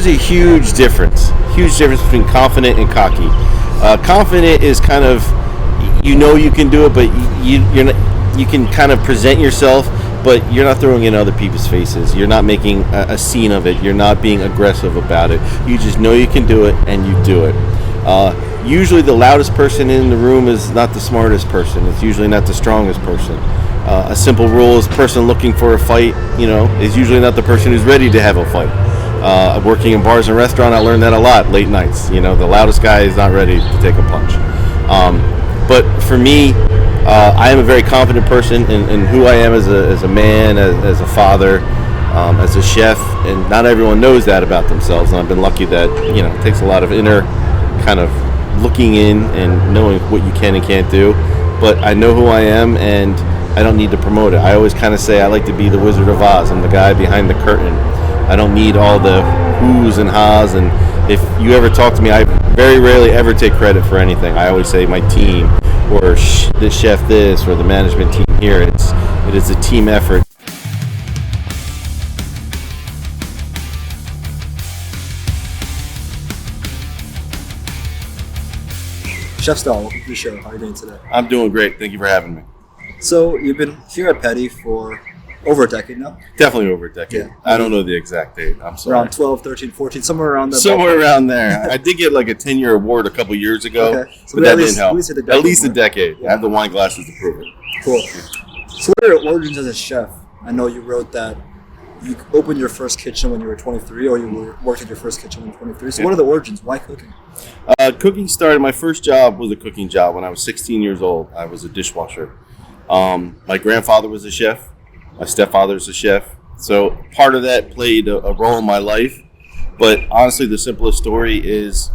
There's a huge difference between confident and cocky. Confident is kind of, you can do it, but you're not, you can kind of present yourself, but you're not throwing in other people's faces. You're not making a scene of it. You're not being aggressive about it. You just know you can do it, and you do it. Usually the loudest person in the room is not the smartest person. It's usually not the strongest person. A simple rule is person looking for a fight, is usually not the person who's ready to have a fight. Working in bars and restaurants, I learned that a lot late nights. The loudest guy is not ready to take a punch. But for me, I am a very confident person in who I am as a man, as a father, as a chef, and not everyone knows that about themselves. And I've been lucky that it takes a lot of inner kind of looking in and knowing what you can and can't do. But I know who I am, and I don't need to promote it. I always kind of say I like to be the Wizard of Oz. I'm the guy behind the curtain. I don't need all the who's and ha's, and if you ever talk to me, I very rarely ever take credit for anything. I always say my team, or the chef this, or the management team here. It is a team effort. Chef Stahl, welcome to the show. How are you doing today? I'm doing great. Thank you for having me. So you've been here at Peddie for over a decade now? Definitely over a decade. Yeah. I don't know the exact date. I'm sorry. Around 12, 13, 14, somewhere around that. Somewhere around there. I did get like a 10-year award a couple years ago, Okay. So but that didn't help. At least a decade. I have the wine glasses to prove it. Cool. So what are your origins as a chef? I know you wrote that you opened your first kitchen when you were 23, or you worked at your first kitchen when you were 23. So what are the origins? Why cooking? Cooking started, my first job was a cooking job when I was 16 years old. I was a dishwasher. My grandfather was a chef. My stepfather's a chef. So part of that played a role in my life. But honestly, the simplest story is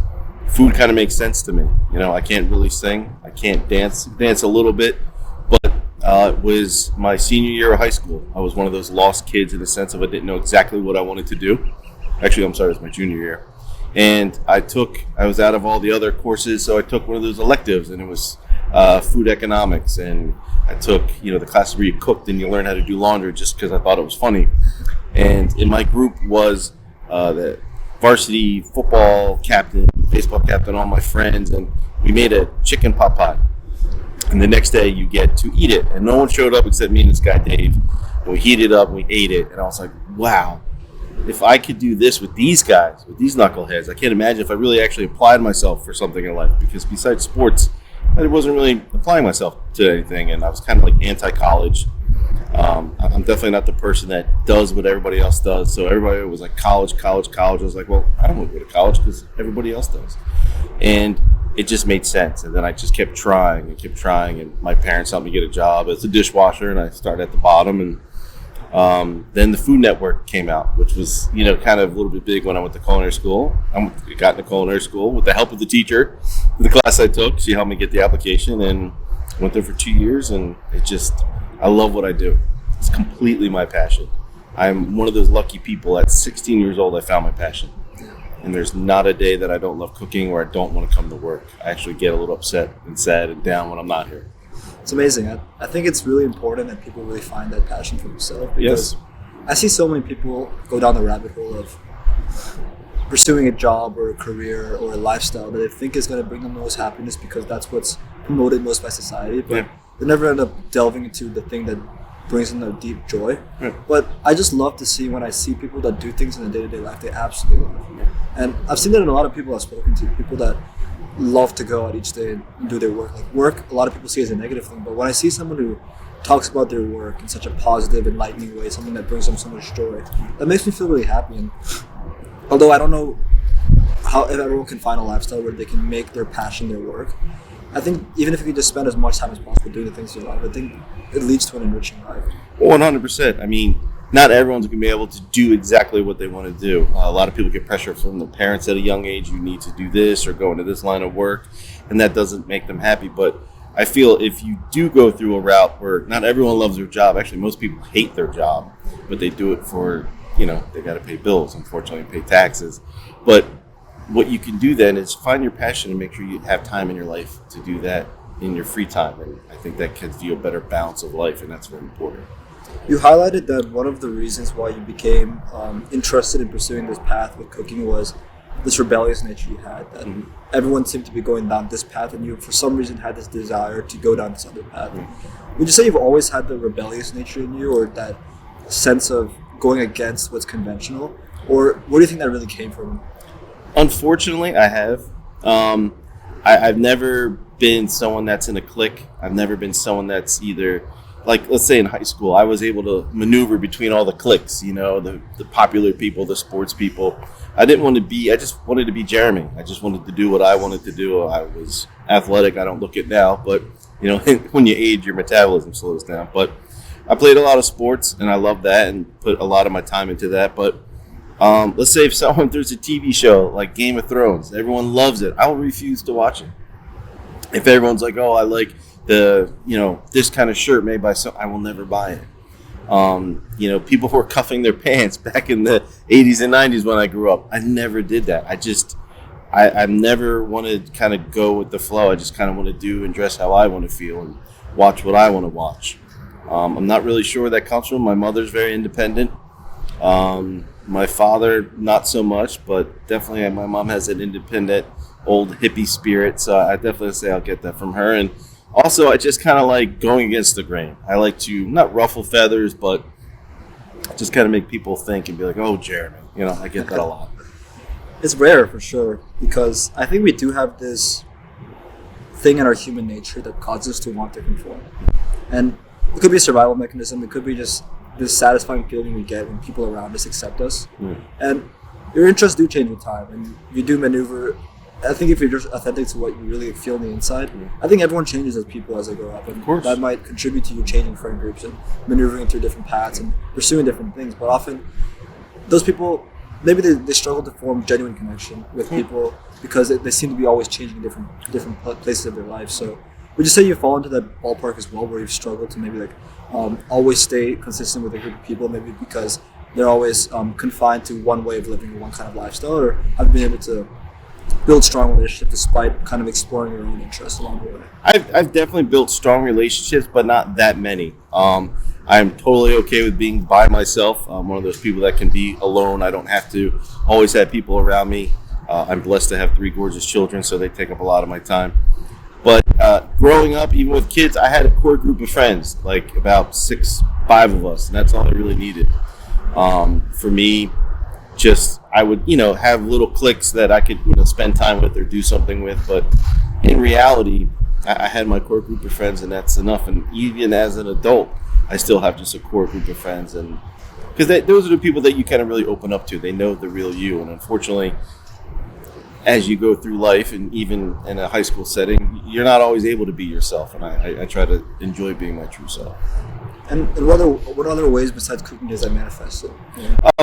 food kind of makes sense to me. I can't really sing. I can't dance a little bit. But it was my senior year of high school. I was one of those lost kids in the sense of I didn't know exactly what I wanted to do. Actually, I'm sorry, it was my junior year. And I was out of all the other courses, so I took one of those electives, and it was food economics. And I took, the classes where you cooked and you learn how to do laundry just because I thought it was funny. And in my group was the varsity football captain, baseball captain, all my friends, and we made a chicken pot pie. And the next day you get to eat it. And no one showed up except me and this guy, Dave. And we heated it up and we ate it. And I was like, wow, if I could do this with these guys, with these knuckleheads, I can't imagine if I really actually applied myself for something in life. Because besides sports, I wasn't really applying myself to anything. And I was kind of like anti-college. I'm definitely not the person that does what everybody else does. So everybody was like college. I was like, well, I don't want to go to college because everybody else does. And it just made sense. And then I just kept trying. And my parents helped me get a job as a dishwasher, and I started at the bottom. And then the Food Network came out, which was, kind of a little bit big when I went to culinary school. I got into culinary school with the help of the teacher, the class I took. She helped me get the application, and went there for 2 years. And I love what I do. It's completely my passion. I'm one of those lucky people. At 16 years old, I found my passion. And there's not a day that I don't love cooking or I don't want to come to work. I actually get a little upset and sad and down when I'm not here. It's amazing. I think it's really important that people really find that passion for themselves. Because Yes. I see so many people go down the rabbit hole of pursuing a job or a career or a lifestyle that they think is going to bring them the most happiness because that's what's promoted most by society. But they never end up delving into the thing that brings them a deep joy. But I just love to see when I see people that do things in their day-to-day life they absolutely love. And I've seen that in a lot of people I've spoken to, people that love to go out each day and do their work. Like work, a lot of people see as a negative thing, but when I see someone who talks about their work in such a positive, enlightening way, something that brings them so much joy, that makes me feel really happy. And although I don't know how if everyone can find a lifestyle where they can make their passion their work, I think even if you can just spend as much time as possible doing the things you love, I think it leads to an enriching life. 100%. I mean, not everyone's going to be able to do exactly what they want to do. A lot of people get pressure from their parents at a young age. You need to do this or go into this line of work, and that doesn't make them happy. But I feel if you do go through a route where not everyone loves their job, actually most people hate their job, but they do it for, they got to pay bills, unfortunately, pay taxes. But what you can do then is find your passion and make sure you have time in your life to do that in your free time. And I think that gives you a better balance of life, and that's very important. You highlighted that one of the reasons why you became interested in pursuing this path with cooking was this rebellious nature you had. That everyone seemed to be going down this path, and you, for some reason, had this desire to go down this other path. Would you say you've always had the rebellious nature in you, or that sense of going against what's conventional, or where do you think that really came from? Unfortunately, I have. I've never been someone that's in a clique. I've never been someone that's either, like, let's say in high school, I was able to maneuver between all the cliques, the popular people, the sports people. I just wanted to be Jeremy. I just wanted to do what I wanted to do. I was athletic. I don't look it now, but, when you age, your metabolism slows down. But I played a lot of sports, and I love that and put a lot of my time into that. But let's say if there's a TV show like Game of Thrones, everyone loves it, I will refuse to watch it. If everyone's like, oh, I like this kind of shirt made by I will never buy it. People were cuffing their pants back in the 80s and 90s when I grew up. I never did that. I've never wanted to kind of go with the flow. I just kind of want to do and dress how I want to feel and watch what I want to watch. I'm not really sure where that comes from. My mother's very independent. My father, not so much, but definitely my mom has an independent, old hippie spirit. So I definitely say I'll get that from her. And also, I just kind of like going against the grain. I like to not ruffle feathers, but just kind of make people think and be like, oh, Jeremy. I get that a lot. It's rare for sure, because I think we do have this thing in our human nature that causes us to want to conform. And it could be a survival mechanism. It could be just this satisfying feeling we get when people around us accept us. And your interests do change with time, and you do maneuver. I think if you're just authentic to what you really feel on the inside, I think everyone changes as people as they grow up. And of course, that might contribute to you changing friend groups and maneuvering through different paths and pursuing different things. But often, those people, maybe they struggle to form genuine connection with people because they seem to be always changing different places of their life. So would you say you fall into that ballpark as well, where you've struggled to maybe always stay consistent with a group of people, maybe because they're always confined to one way of living or one kind of lifestyle, or have been able to build strong relationships despite kind of exploring your own interests along the way? I've definitely built strong relationships, but not that many. I'm totally okay with being by myself. I'm one of those people that can be alone. I don't have to always have people around me. I'm blessed to have 3 gorgeous children, so they take up a lot of my time. But growing up, even with kids, I had a core group of friends, like about 5 of us, and that's all I really needed. For me, I would, have little cliques that I could, spend time with or do something with. But in reality, I had my core group of friends, and that's enough. And even as an adult, I still have just a core group of friends, and because those are the people that you kind of really open up to. They know the real you, and unfortunately, as you go through life, and even in a high school setting, you're not always able to be yourself. And I try to enjoy being my true self. And what other ways besides cooking does that manifest it?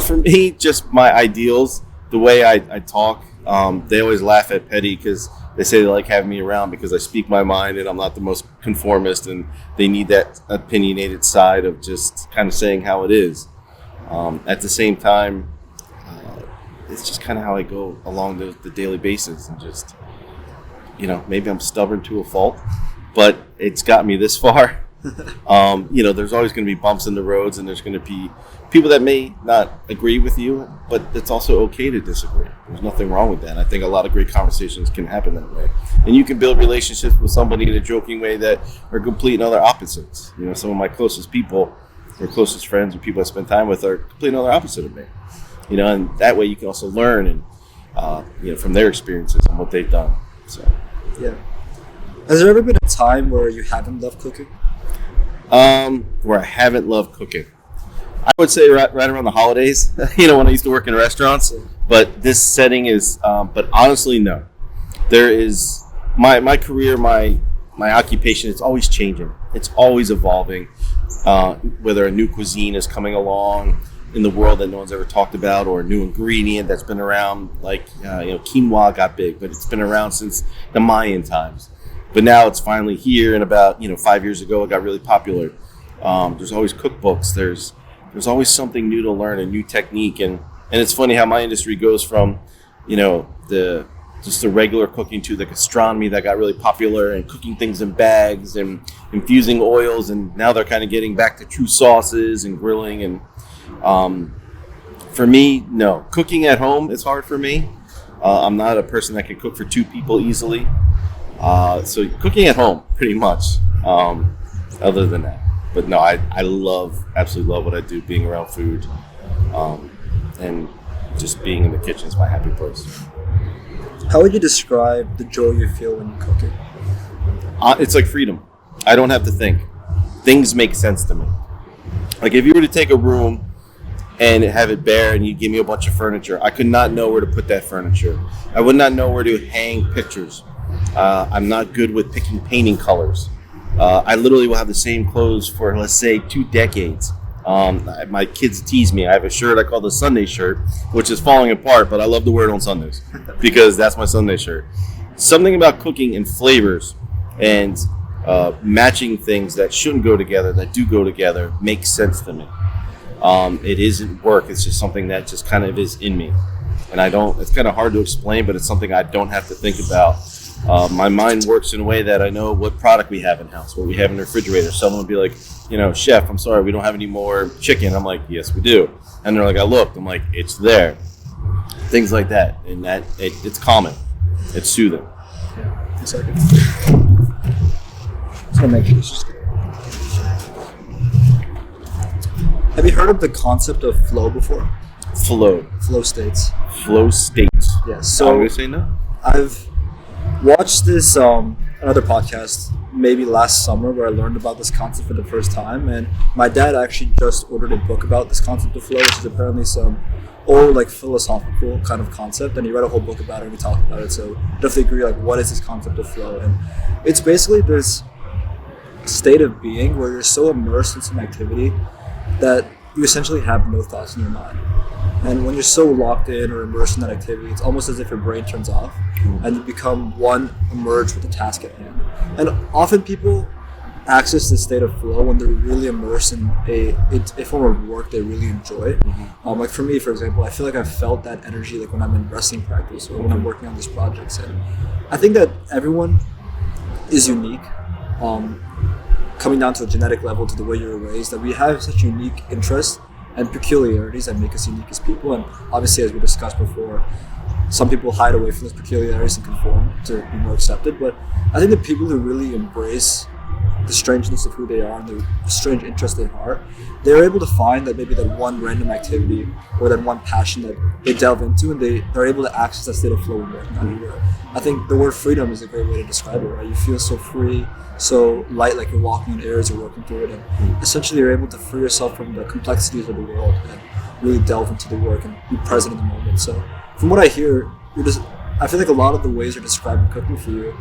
For me, just my ideals, the way I talk. They always laugh at Peddie because they say they like having me around because I speak my mind and I'm not the most conformist, and they need that opinionated side of just kind of saying how it is. At the same time, it's just kind of how I go along the daily basis, and just, maybe I'm stubborn to a fault, but it's got me this far. There's always going to be bumps in the roads, and there's going to be people that may not agree with you, but it's also okay to disagree. There's nothing wrong with that. I think a lot of great conversations can happen that way. And you can build relationships with somebody in a joking way that are complete and other opposites. Some of my closest people, or closest friends, or people I spend time with, are complete and other opposite of me. And that way you can also learn and from their experiences and what they've done. So yeah. Has there ever been a time where you haven't loved cooking? Where I haven't loved cooking, I would say right around the holidays. When I used to work in restaurants. But this setting is. But honestly, no. There is my career, my occupation. It's always changing. It's always evolving. Whether a new cuisine is coming along in the world that no one's ever talked about, or a new ingredient that's been around, like quinoa got big, but it's been around since the Mayan times. But now it's finally here, and about 5 years ago it got really popular. There's always cookbooks. There's always something new to learn, a new technique, and it's funny how my industry goes from the just the regular cooking to the gastronomy that got really popular, and cooking things in bags and infusing oils, and now they're kind of getting back to true sauces and grilling. And for me, no, cooking at home is hard for me. I'm not a person that can cook for 2 people easily. So cooking at home, pretty much. Other than that, but no, I absolutely love what I do, being around food, and just being in the kitchen is my happy place. How would you describe the joy you feel when you're cooking? It's like freedom. I don't have to think. Things make sense to me. Like if you were to take a room and have it bare and you give me a bunch of furniture, I could not know where to put that furniture. I would not know where to hang pictures. I'm not good with picking painting colors. I literally will have the same clothes for, let's say, 2 decades. My kids tease me. I have a shirt I call the Sunday shirt, which is falling apart, but I love to wear it on Sundays because that's my Sunday shirt. Something about cooking and flavors and matching things that shouldn't go together, that do go together, makes sense to me. It isn't work. It's just something that just kind of is in me. And it's kind of hard to explain, but it's something I don't have to think about. My mind works in a way that I know what product we have in house, what we have in the refrigerator. Someone will be like, chef, I'm sorry, we don't have any more chicken. I'm like, yes, we do. And they're like, I looked. I'm like, it's there. Things like that. And it's calming. It's soothing. Yeah, exactly. Just gonna make sure this is good. Have you heard of the concept of flow before? Flow states. Yeah. So I'm gonna say no. I've watched this another podcast maybe last summer where I learned about this concept for the first time, and my dad actually just ordered a book about this concept of flow, which is apparently some old philosophical kind of concept, and he read a whole book about it and we talked about it. So definitely agree, what is this concept of flow? And it's basically this state of being where you're so immersed in some activity that you essentially have no thoughts in your mind. And when you're so locked in or immersed in that activity, it's almost as if your brain turns off and you become immersed with the task at hand. And often people access this state of flow when they're really immersed in a form of work they really enjoy. Like for me, for example, I feel like I've felt that energy when I'm in wrestling practice or when I'm working on these projects. And I think that everyone is unique, coming down to a genetic level, to the way you're raised, that we have such unique interests and peculiarities that make us unique as people. And obviously, as we discussed before, some people hide away from those peculiarities and conform to be more accepted. But I think the people who really embrace the strangeness of who they are and the strange interest they have, they're able to find that maybe that one random activity or that one passion that they delve into, and they're able to access that state of flow and working anywhere. I think the word freedom is a great way to describe it, right? You feel so free, so light, like you're walking on air as you're working through it, and essentially you're able to free yourself from the complexities of the world and really delve into the work and be present in the moment. So from what I hear, I feel like a lot of the ways you're describing cooking for you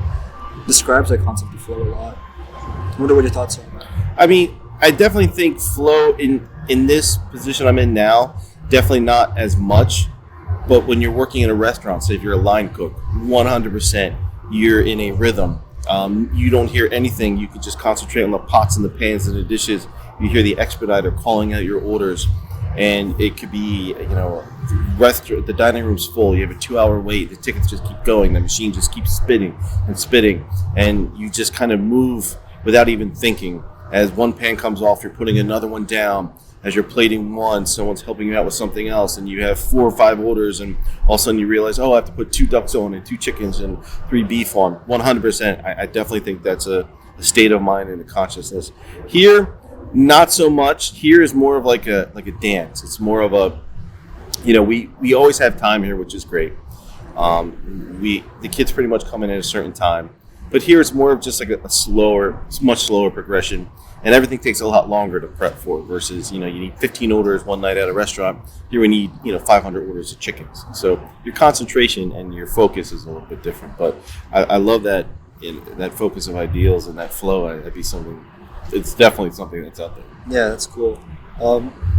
describes that concept of flow a lot. I wonder what your thoughts are on that. I mean, I definitely think flow in this position I'm in now, definitely not as much. But when you're working in a restaurant, say if you're a line cook, 100% you're in a rhythm. You don't hear anything. You can just concentrate on the pots and the pans and the dishes. You hear the expediter calling out your orders, and it could be, the dining room's full. You have a 2-hour wait. The tickets just keep going. The machine just keeps spitting, and you just kind of move without even thinking. As one pan comes off, you're putting another one down. As you're plating one, someone's helping you out with something else, and you have 4 or 5 orders, and all of a sudden you realize, I have to put 2 ducks on and 2 chickens and 3 beef on. 100%. I definitely think that's a state of mind and a consciousness. Here, not so much. Here is more of like a dance. It's more of a, we always have time here, which is great. The kids pretty much come in at a certain time. But here it's more of just like a much slower progression, and everything takes a lot longer to prep for versus, you need 15 orders one night at a restaurant. Here we need, 500 orders of chickens. So your concentration and your focus is a little bit different. But I love that that focus of ideals and that flow. It's definitely something that's out there. Yeah, that's cool.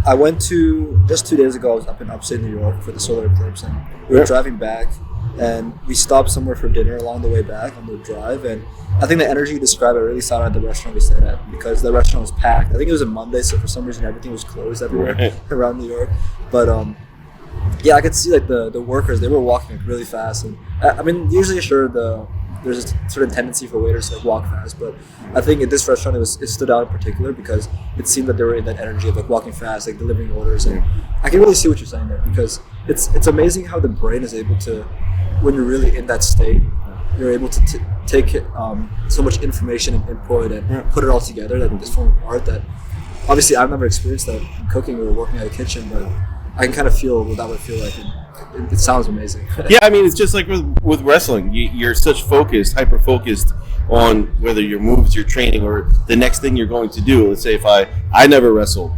I went to, just 2 days ago, I was up in upstate New York for the solar eclipse, and we were driving back, and we stopped somewhere for dinner along the way back on the drive, and I think the energy you described, I really saw it at the restaurant we stayed at, because the restaurant was packed. I think it was a Monday, so for some reason everything was closed everywhere around New York. But Yeah, I could see like the workers, they were walking like really fast, and I mean usually sure there's a certain tendency for waiters to like walk fast, but I think at this restaurant it stood out in particular because it seemed that they were in that energy of like walking fast, like delivering orders, and I can really see what you're saying there because it's amazing how the brain is able to, when you're really in that state, you're able to take so much information and input and put it all together that this form of art that obviously I've never experienced that in cooking or working at a kitchen, but I can kind of feel what that would feel like. And it sounds amazing. Yeah, I mean, it's just like with wrestling. You're such hyper focused on whether your moves, your training, or the next thing you're going to do. Let's say if I never wrestled,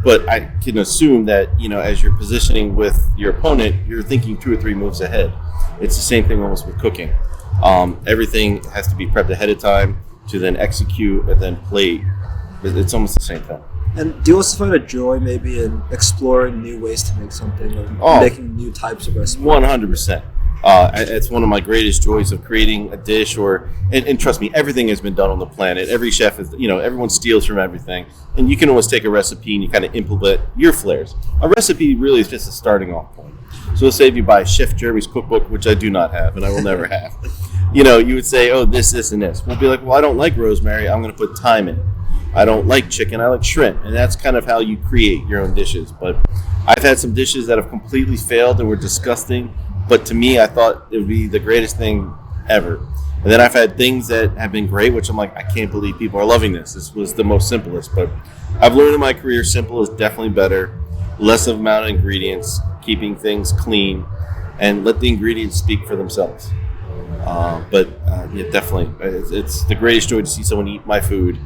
but I can assume that, as you're positioning with your opponent, you're thinking 2 or 3 moves ahead. It's the same thing almost with cooking. Everything has to be prepped ahead of time to then execute and then plate. It's almost the same thing. And do you also find a joy maybe in exploring new ways to make something or making new types of recipes? 100%. It's one of my greatest joys of creating a dish and trust me, everything has been done on the planet. Every chef is, everyone steals from everything. And you can always take a recipe and you kind of implement your flares. A recipe really is just a starting off point. So let's say if you buy Chef Jeremy's cookbook, which I do not have and I will never have, you would say, oh, this, and this. We'll be like, well, I don't like rosemary. I'm going to put thyme in it. I don't like chicken, I like shrimp. And that's kind of how you create your own dishes. But I've had some dishes that have completely failed and were disgusting. But to me, I thought it would be the greatest thing ever. And then I've had things that have been great, which I'm like, I can't believe people are loving this. This was the most simplest. But I've learned in my career, simple is definitely better. Less of amount of ingredients, keeping things clean, and let the ingredients speak for themselves. Yeah, definitely. It's the greatest joy to see someone eat my food,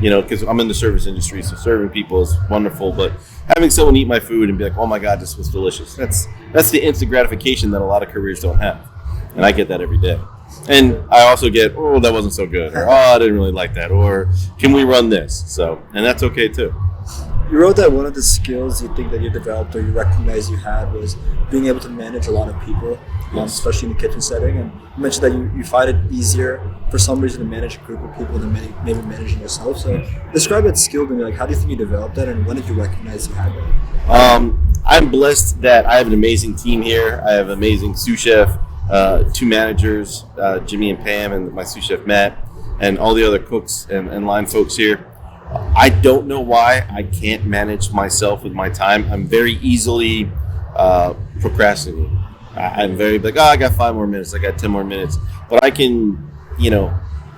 because I'm in the service industry, so serving people is wonderful. But having someone eat my food and be like, oh my God, this was delicious. That's the instant gratification that a lot of careers don't have. And I get that every day. And I also get, oh, that wasn't so good. Or, oh, I didn't really like that. Or, can we run this? And that's okay too. You wrote that one of the skills you think that you developed or you recognize you had was being able to manage a lot of people, especially in the kitchen setting. And you mentioned that you find it easier for some reason to manage a group of people than maybe managing yourself. So describe that skill to me. Like, how do you think you developed that, and when did you recognize you had that? I'm blessed that I have an amazing team here. I have an amazing sous chef, 2 managers, Jimmy and Pam, and my sous chef Matt, and all the other cooks and line folks here. I don't know why I can't manage myself with my time. I'm very easily procrastinating. I'm very like, I got 5 more minutes. I got 10 more minutes. But I can,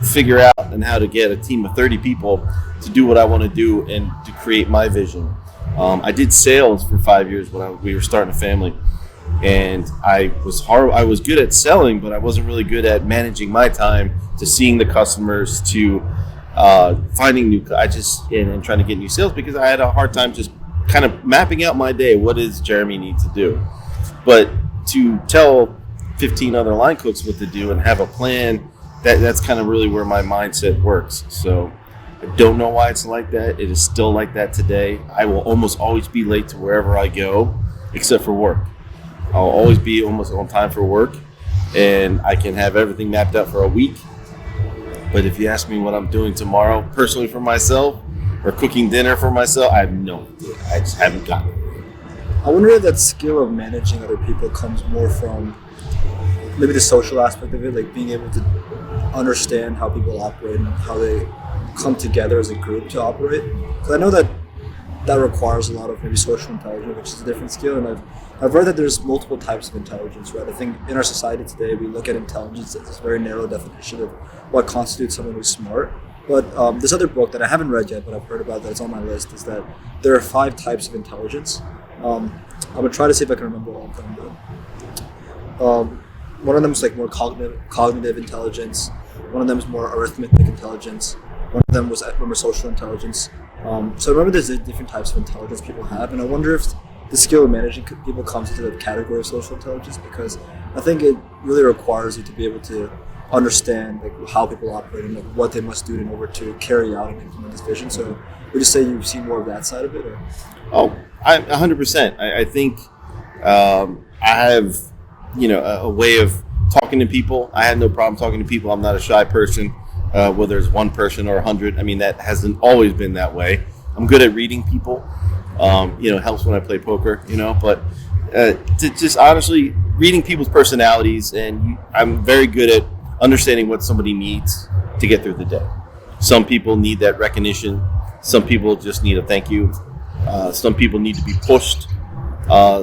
figure out and how to get a team of 30 people to do what I want to do and to create my vision. I did sales for 5 years when we were starting a family. And I was good at selling, but I wasn't really good at managing my time to seeing the customers, to finding new, and trying to get new sales, because I had a hard time just kind of mapping out my day. What does Jeremy need to do? But to tell 15 other line cooks what to do and have a plan, that's kind of really where my mindset works. So I don't know why it's like that. It is still like that today. I will almost always be late to wherever I go, except for work. I'll always be almost on time for work, and I can have everything mapped out for a week. But if you ask me what I'm doing tomorrow, personally for myself, or cooking dinner for myself, I have no idea. I just haven't gotten it. I wonder if that skill of managing other people comes more from maybe the social aspect of it, like being able to understand how people operate and how they come together as a group to operate. Because I know that requires a lot of maybe social intelligence, which is a different skill, and I've read that there's multiple types of intelligence, right? I think in our society today, we look at intelligence as this very narrow definition of what constitutes someone who's smart. But this other book that I haven't read yet, but I've heard about, that it's on my list, is that there are 5 types of intelligence. I'm going to try to see if I can remember all of them. But, one of them is like more cognitive intelligence. One of them is more arithmetic intelligence. One of them was social intelligence. So I remember there's different types of intelligence people have, and I wonder if the skill of managing people comes into the category of social intelligence, because I think it really requires you to be able to understand like how people operate and like what they must do in order to carry out and implement this vision. So would you say you've seen more of that side of it? Or? Oh, 100%. I think I have, a way of talking to people. I have no problem talking to people. I'm not a shy person, whether it's one person or 100. I mean, that hasn't always been that way. I'm good at reading people. Helps when I play poker, but to just honestly reading people's personalities, and I'm very good at understanding what somebody needs to get through the day. Some people need that recognition. Some people just need a thank you. Some people need to be pushed.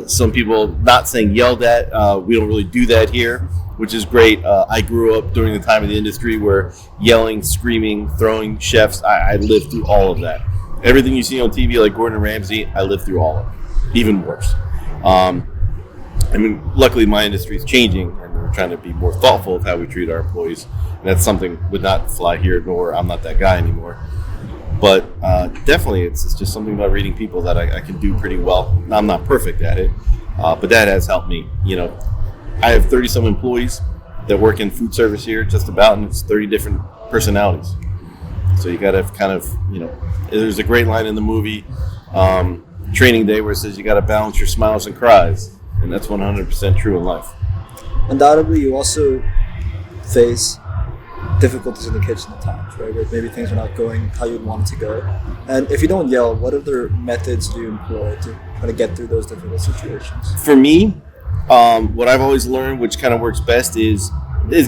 Some people not saying yelled at. We don't really do that here, which is great. I grew up during the time of the industry where yelling, screaming, throwing chefs, I lived through all of that. Everything you see on TV like Gordon Ramsay, I lived through all of it. Even worse. Luckily my industry is changing, and we're trying to be more thoughtful of how we treat our employees. And that's something would not fly here, nor I'm not that guy anymore. But definitely, it's just something about reading people that I can do pretty well. I'm not perfect at it, but that has helped me. I have 30-some employees that work in food service here, just about, and it's 30 different personalities. So you got to kind of, there's a great line in the movie, Training Day, where it says you got to balance your smiles and cries, and that's 100% true in life. Undoubtedly, you also face difficulties in the kitchen at times, right? Where maybe things are not going how you'd want it to go. And if you don't yell, what other methods do you employ to try to get through those difficult situations? For me, what I've always learned, which kind of works best, is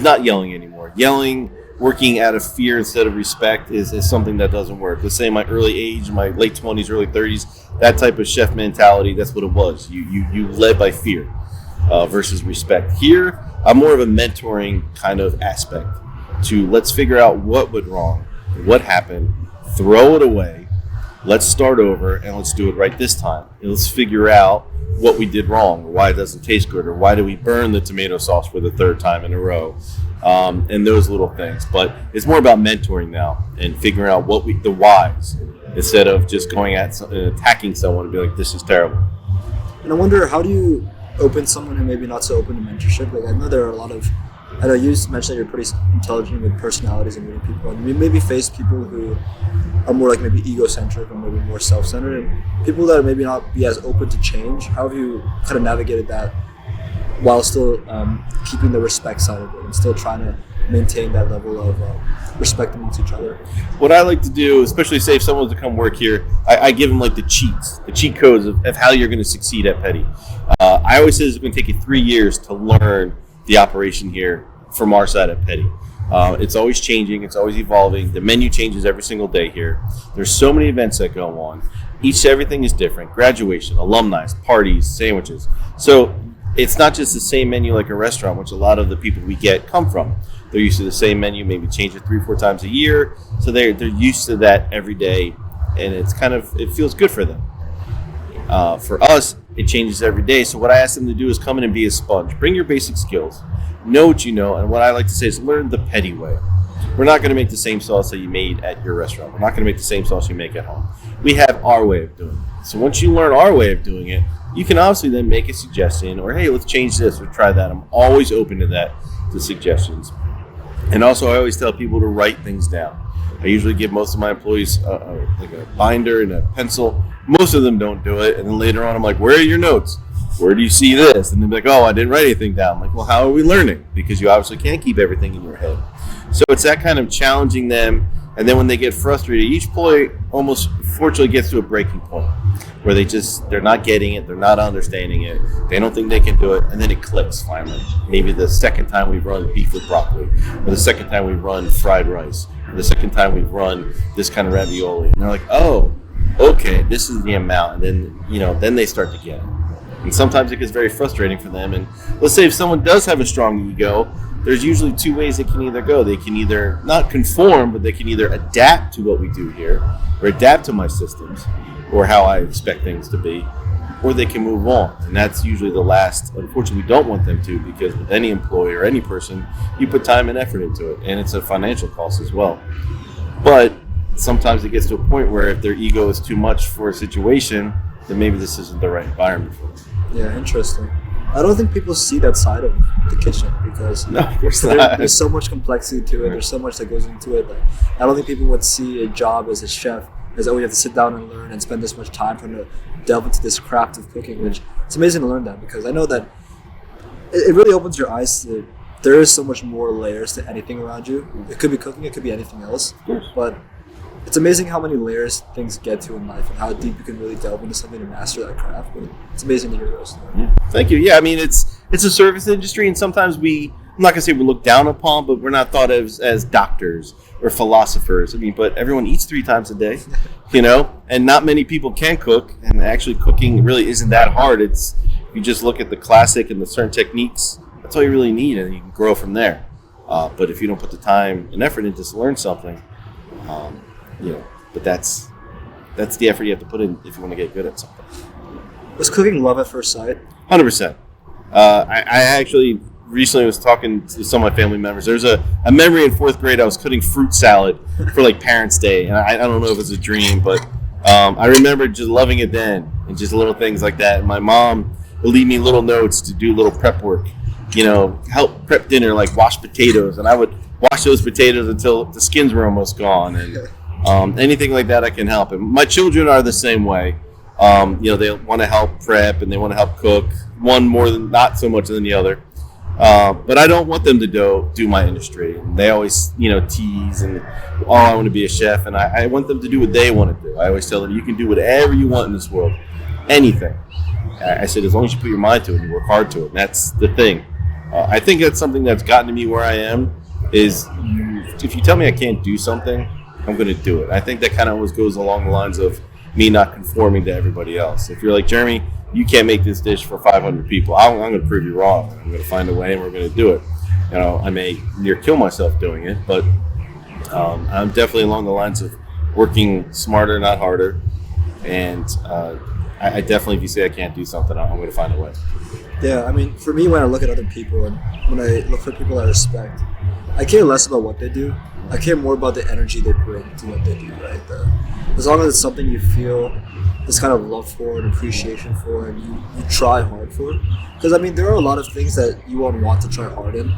not yelling anymore. Yelling, working out of fear instead of respect is something that doesn't work. Let's say in my early age, my late 20s, early 30s, that type of chef mentality, that's what it was. You led by fear versus respect. Here, I'm more of a mentoring kind of aspect to let's figure out what went wrong, what happened, throw it away, let's start over, and let's do it right this time. And let's figure out what we did wrong, or why it doesn't taste good, or why do we burn the tomato sauce for the third time in a row, and those little things. But it's more about mentoring now and figuring out the whys, instead of just going at and attacking someone and be like, this is terrible. And I wonder, how do you open someone who maybe not so open to mentorship? Like, I know there are a lot of, I know you mentioned that you're pretty intelligent with personalities and meeting people, and you maybe face people who are more like maybe egocentric or maybe more self-centered, and people that are maybe not be as open to change. How have you kind of navigated that while still keeping the respect side of it and still trying to maintain that level of respect amongst each other? What I like to do, especially say if someone's to come work here, I give them like the cheat codes of how you're going to succeed at Peddie. I always say it's going to take you 3 years to learn the operation here from our side at Peddie. It's always changing. It's always evolving. The menu changes every single day here. There's so many events that go on. Everything is different. Graduation, alumni, parties, sandwiches. So it's not just the same menu like a restaurant, which a lot of the people we get come from. They're used to the same menu, maybe change it 3-4 times a year. So they're used to that every day, and it feels good for them. For us, it changes every day. So what I ask them to do is come in and be a sponge. Bring your basic skills. Know what you know, and what I like to say is learn the Peddie way. We're not going to make the same sauce that you made at your restaurant. We're not going to make the same sauce you make at home. We have our way of doing it. So once you learn our way of doing it, you can obviously then make a suggestion, or hey, let's change this or try that. I'm always open to that, to suggestions. And also, I always tell people to write things down. I usually give most of my employees like a binder and a pencil. Most of them don't do it, and then later on I'm like, where are your notes? Where do you see this? And they'll be like, oh, I didn't write anything down. I'm like, well, how are we learning? Because you obviously can't keep everything in your head. So it's that kind of challenging them, and then when they get frustrated, each employee almost fortunately gets to a breaking point where they're not getting it, they're not understanding it, they don't think they can do it, and then it clicks finally. Maybe the second time we run beef with broccoli, or the second time we run fried rice, or the second time we run this kind of ravioli, and they're like, oh, okay, this is the amount, and then they start to get it. And sometimes it gets very frustrating for them. And let's say if someone does have a strong ego, there's usually 2 ways it can either go. They can either not conform, but they can either adapt to what we do here, or adapt to my systems, or how I expect things to be, or they can move on. And that's usually the last. Unfortunately, we don't want them to, because with any employee or any person, you put time and effort into it, and it's a financial cost as well. But sometimes it gets to a point where if their ego is too much for a situation, then maybe this isn't the right environment for them. Yeah, interesting. I don't think people see that side of the kitchen, because no, of course not. There's so much complexity to it. Right. There's so much that goes into it. I don't think people would see a job as a chef as, oh, you have to sit down and learn and spend this much time trying to delve into this craft of cooking, which it's amazing to learn that, because I know that it really opens your eyes to there is so much more layers to anything around you. It could be cooking, it could be anything else, but it's amazing how many layers things get to in life and how deep you can really delve into something to master that craft. But it's amazing to hear those stories. Yeah. Thank you. Yeah, I mean, it's a service industry, and sometimes I'm not going to say we look down upon, but we're not thought of as doctors or philosophers. I mean, but everyone eats 3 times a day, and not many people can cook, and actually cooking really isn't that hard. It's, you just look at the classic and the certain techniques, that's all you really need, and you can grow from there. But if you don't put the time and effort in just to learn something, but that's the effort you have to put in if you want to get good at something. Was cooking love at first sight? 100%. I actually recently was talking to some of my family members. There's a memory in 4th grade. I was cutting fruit salad for like Parents' Day, and I don't know if it's a dream, but I remember just loving it then, and just little things like that. And my mom would leave me little notes to do little prep work, help prep dinner, like wash potatoes, and I would wash those potatoes until the skins were almost gone, and anything like that I can help. And my children are the same way. They want to help prep and they want to help cook. One more than not so much than the other. But I don't want them to do my industry. And they always, tease and, I want to be a chef. And I want them to do what they want to do. I always tell them, you can do whatever you want in this world. Anything. I said, as long as you put your mind to it and you work hard to it. And that's the thing. I think that's something that's gotten to me where I am, is if you tell me I can't do something, I'm going to do it. I think that kind of always goes along the lines of me not conforming to everybody else. If you're like, Jeremy, you can't make this dish for 500 people, I'm going to prove you wrong. I'm going to find a way and we're going to do it. I may near kill myself doing it, but I'm definitely along the lines of working smarter, not harder. And I definitely, if you say I can't do something, I'm going to find a way. Yeah, I mean, for me, when I look at other people and when I look for people I respect, I care less about what they do. I care more about the energy they bring to what they do, right? As long as it's something you feel this kind of love for and appreciation for, and you try hard for. Because, I mean, there are a lot of things that you won't want to try hard in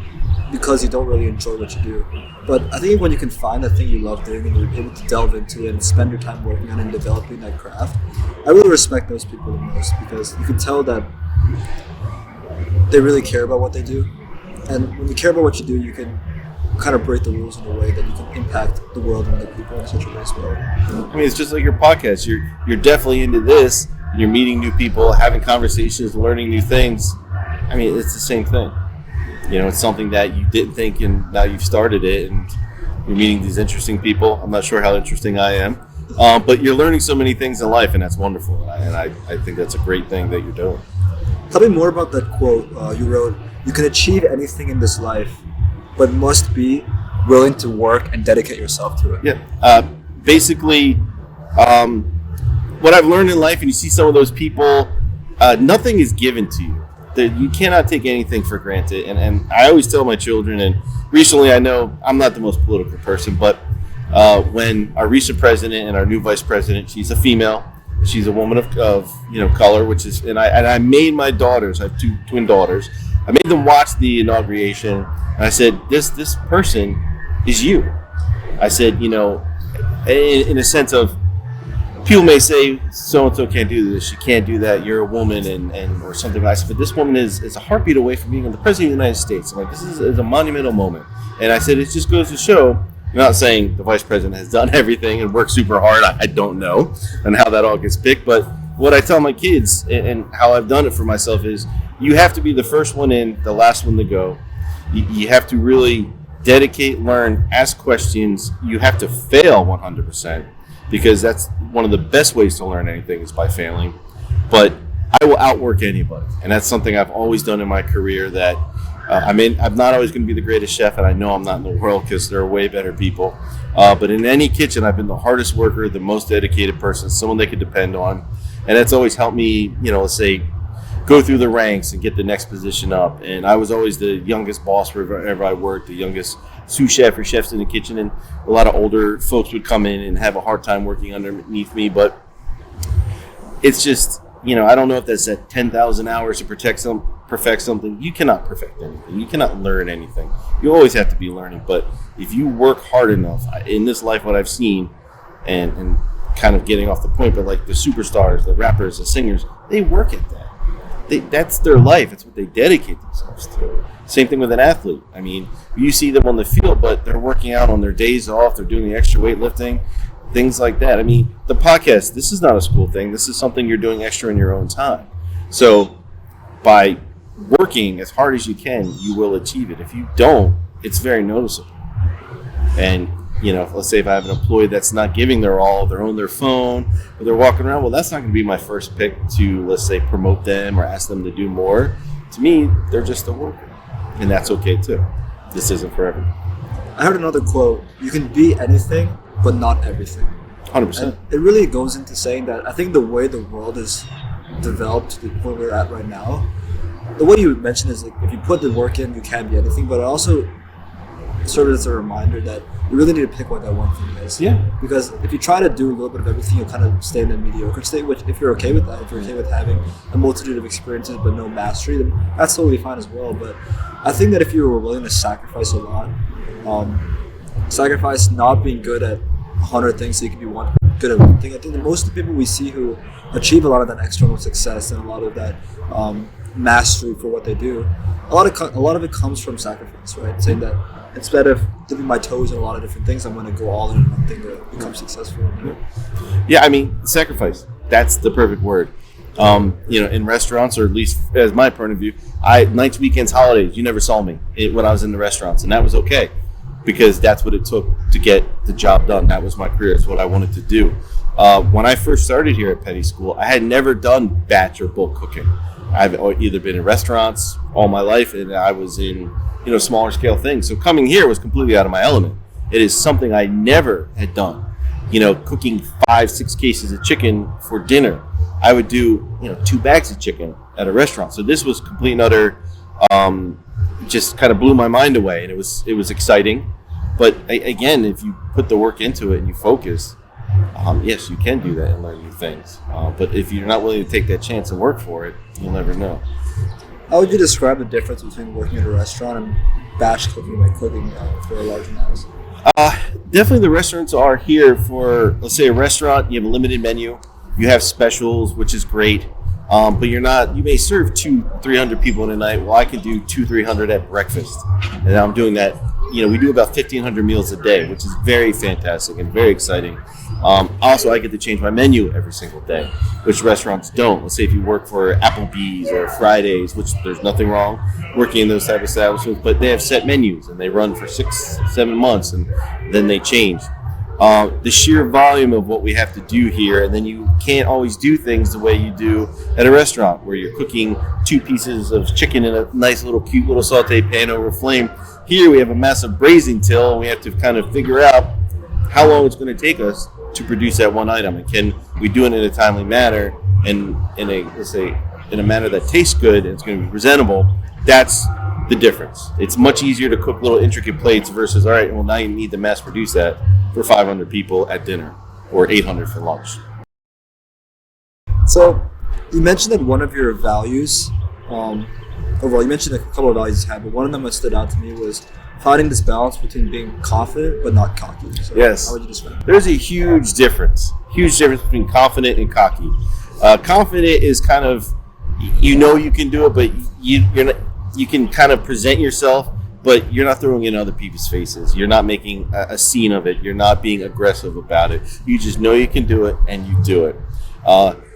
because you don't really enjoy what you do. But I think when you can find that thing you love doing and you're able to delve into it and spend your time working on it and developing that craft, I really respect those people the most, because you can tell that they really care about what they do. And when you care about what you do, you can kind of break the rules in a way that you can impact the world and other people in such a way as well. I mean, it's just like your podcast. You're definitely into this. You're meeting new people, having conversations, learning new things. I mean, it's the same thing. It's something that you didn't think, and now you've started it, and you're meeting these interesting people. I'm not sure how interesting I am, but you're learning so many things in life, and that's wonderful. And I think that's a great thing that you're doing. Tell me more about that quote you wrote. You can achieve anything in this life, but must be willing to work and dedicate yourself to it. Yeah. Basically, what I've learned in life, and you see some of those people, nothing is given to you. You cannot take anything for granted. And I always tell my children, and recently, I know I'm not the most political person, but when our recent president and our new vice president, she's a female, she's a woman of color, which is, and I made my daughters, I have 2 twin daughters, I made them watch the inauguration, and I said, this person is you. I said, in a sense of, people may say, so-and-so can't do this, she can't do that, you're a woman, and or something like that. But this woman is a heartbeat away from being the president of the United States. I'm like, this is a monumental moment. And I said, it just goes to show, I'm not saying the vice president has done everything and worked super hard. I don't know, and how that all gets picked. But what I tell my kids, and how I've done it for myself, is you have to be the first one in, the last one to go. You have to really dedicate, learn, ask questions. You have to fail 100%, because that's one of the best ways to learn anything, is by failing. But I will outwork anybody, and that's something I've always done in my career. That I'm not always going to be the greatest chef, and I know I'm not in the world, because there are way better people. But in any kitchen, I've been the hardest worker, the most dedicated person, someone they could depend on, and that's always helped me, let's say, go through the ranks and get the next position up. And I was always the youngest boss wherever I worked, the youngest sous chef or chefs in the kitchen, and a lot of older folks would come in and have a hard time working underneath me. But it's just, I don't know if that's at 10,000 hours to perfect something. You cannot perfect anything. You cannot learn anything. You always have to be learning. But if you work hard enough, in this life, what I've seen, and kind of getting off the point, but like the superstars, the rappers, the singers, they work at that. That's their life. It's what they dedicate themselves to. Same thing with an athlete. I mean, you see them on the field, but they're working out on their days off. They're doing the extra weightlifting. things like that. I mean, the podcast, this is not a school thing. This is something you're doing extra in your own time. So by working as hard as you can, you will achieve it. If you don't, it's very noticeable. And, let's say if I have an employee that's not giving their all, they're on their phone, or they're walking around, well, that's not going to be my first pick to, let's say, promote them or ask them to do more. To me, they're just a worker. And that's okay, too. This isn't for everyone. I heard another quote, you can be anything, but not everything. 100%. And it really goes into saying that I think the way the world is developed to the point we're at right now, the way you mentioned is like if you put the work in, you can be anything, but it also serves as a reminder that you really need to pick what that one thing is. Yeah. Because if you try to do a little bit of everything, you'll kind of stay in the mediocre state, which if you're okay with that, if you're okay with having a multitude of experiences but no mastery, then that's totally fine as well. But I think that if you were willing to sacrifice a lot, sacrifice not being good at 100 things so you can be good at one thing. I think that most of the people we see who achieve a lot of that external success and a lot of that mastery for what they do, a lot of it comes from sacrifice, right? Saying that instead of dipping my toes in a lot of different things, I'm going to go all in one thing to become successful. Yeah, I mean, sacrifice. That's the perfect word. In restaurants, or at least as my point of view, nights, weekends, holidays, you never saw me when I was in the restaurants, and that was okay. Because that's what it took to get the job done. That was my career. It's what I wanted to do. When I first started here at Peddie School, I had never done batch or bulk cooking. I've either been in restaurants all my life, and I was in smaller scale things. So coming here was completely out of my element. It is something I never had done. Cooking 5-6 cases of chicken for dinner. I would do 2 bags of chicken at a restaurant. So this was complete and utter. Just kind of blew my mind away, and it was exciting. But again, if you put the work into it and you focus, yes, you can do that and learn new things. But if you're not willing to take that chance and work for it, you'll never know. How would you describe the difference between working at a restaurant and batch cooking, like cooking for a large amount? Definitely the restaurants are here for, let's say, a restaurant. You have a limited menu. You have specials, which is great. But you may serve 200-300 people in a night. Well, I can do 200-300 at breakfast. And I'm doing that. We do about 1,500 meals a day, which is very fantastic and very exciting. Also, I get to change my menu every single day, which restaurants don't. Let's say if you work for Applebee's or Fridays, which there's nothing wrong working in those type of establishments, but they have set menus and they run for 6-7 months and then they change. The sheer volume of what we have to do here, and then you can't always do things the way you do at a restaurant where you're cooking 2 pieces of chicken in a nice little cute little saute pan over a flame. Here we have a massive braising till, and we have to kind of figure out how long it's going to take us to produce that one item, and can we do it in a timely manner and in a manner that tastes good and it's going to be presentable. That's the difference. It's much easier to cook little intricate plates versus, all right, well, now you need to mass produce that for 500 people at dinner or 800 for lunch. So you mentioned that one of your values, you mentioned a couple of values you had, but one of them that stood out to me was finding this balance between being confident but not cocky. So yes. How would you describe it? There's a huge difference between confident and cocky. Confident is kind of, you can do it, but you're not. You can kind of present yourself, but you're not throwing in other people's faces. You're not making a scene of it. You're not being aggressive about it. You just know you can do it, and you do it.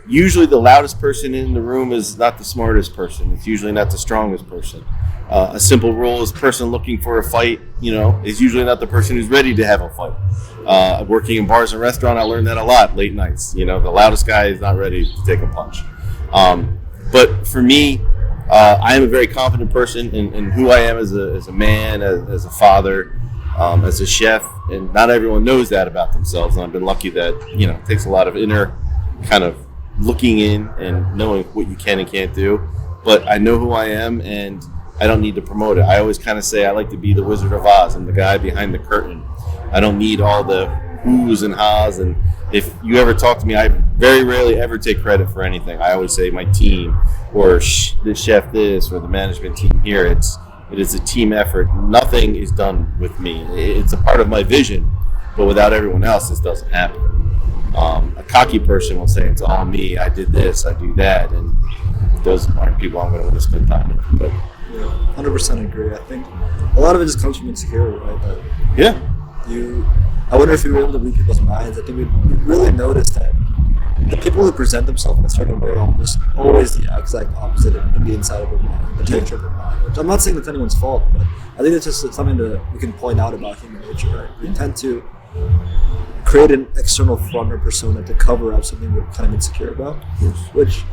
Usually the loudest person in the room is not the smartest person. It's usually not the strongest person. A simple rule is person looking for a fight, is usually not the person who's ready to have a fight. Working in bars and restaurants, I learned that a lot late nights. The loudest guy is not ready to take a punch. But for me, I am a very confident person in who I am as a man, as a father, as a chef, and not everyone knows that about themselves. And I've been lucky that it takes a lot of inner kind of looking in and knowing what you can and can't do. But I know who I am, and I don't need to promote it. I always kind of say I like to be the Wizard of Oz. I'm the guy behind the curtain. I don't need all the who's and ha's. And if you ever talk to me, I very rarely ever take credit for anything. I always say my team, or the chef this, or the management team here. It is a team effort. Nothing is done with me. It's a part of my vision, but without everyone else, this doesn't happen. A cocky person will say it's all me. I did this, I do that, and those aren't people I'm going to want to spend time with. But 100% agree. I think a lot of it just comes from insecurity, right? Yeah. I wonder if we were able to read people's minds. I think we really noticed that the people who present themselves in a certain way are almost always the exact opposite in the inside of their mind, the nature of their mind. Which I'm not saying that's anyone's fault, but I think it's just something that we can point out about human nature. Right? We tend to create an external front or persona to cover up something we're kind of insecure about, which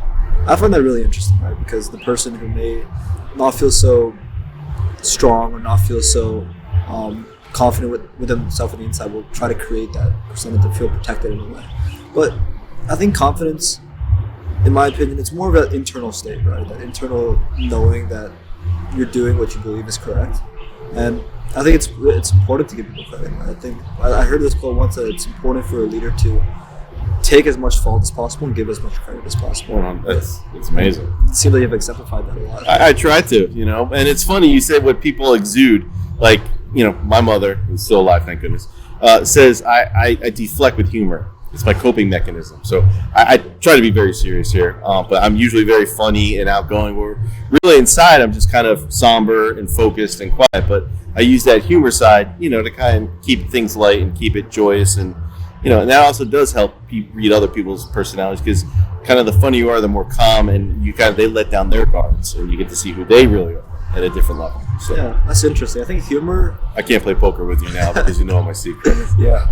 I find that really interesting, right? Because the person who may not feel so strong or not feel so confident with themselves on the inside will try to create that persona to feel protected in a way. But I think confidence, in my opinion, it's more of an internal state, right? That internal knowing that you're doing what you believe is correct. And I think it's important to give people credit. Right? I think I heard this quote once that it's important for a leader to take as much fault as possible and give as much credit as possible. It's amazing. It seems like you've exemplified that a lot. I try to, and it's funny you said what people exude. Like, my mother, who's still alive, thank goodness, says I deflect with humor. It's my coping mechanism. So I try to be very serious here, but I'm usually very funny and outgoing. Where really inside, I'm just kind of somber and focused and quiet. But I use that humor side, to kind of keep things light and keep it joyous. And, and that also does help read other people's personalities, because kind of the funnier you are, the more calm, and they let down their guards, and you get to see who they really are at a different level. So, yeah, that's interesting. I think humor... I can't play poker with you now because you know my secret. Yeah.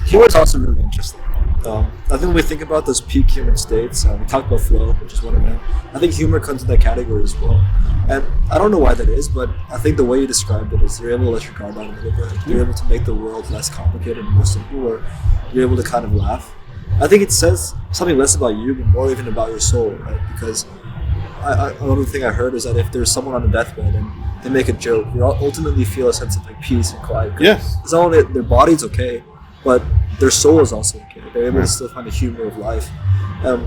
Humor is also really interesting. I think when we think about those peak human states, we talked about flow, which is one of them. I think humor comes in that category as well. And I don't know why that is, but I think the way you described it is you're able to let your guard down a little bit. You're able to make the world less complicated and more simple, or you're able to kind of laugh. I think it says something less about you, but more even about your soul, right? Because another thing I heard is that if there's someone on the deathbed and they make a joke, you ultimately feel a sense of like peace and quiet. Yes. It's not only their body's okay, but their soul is also okay. They're able to still find the humor of life. But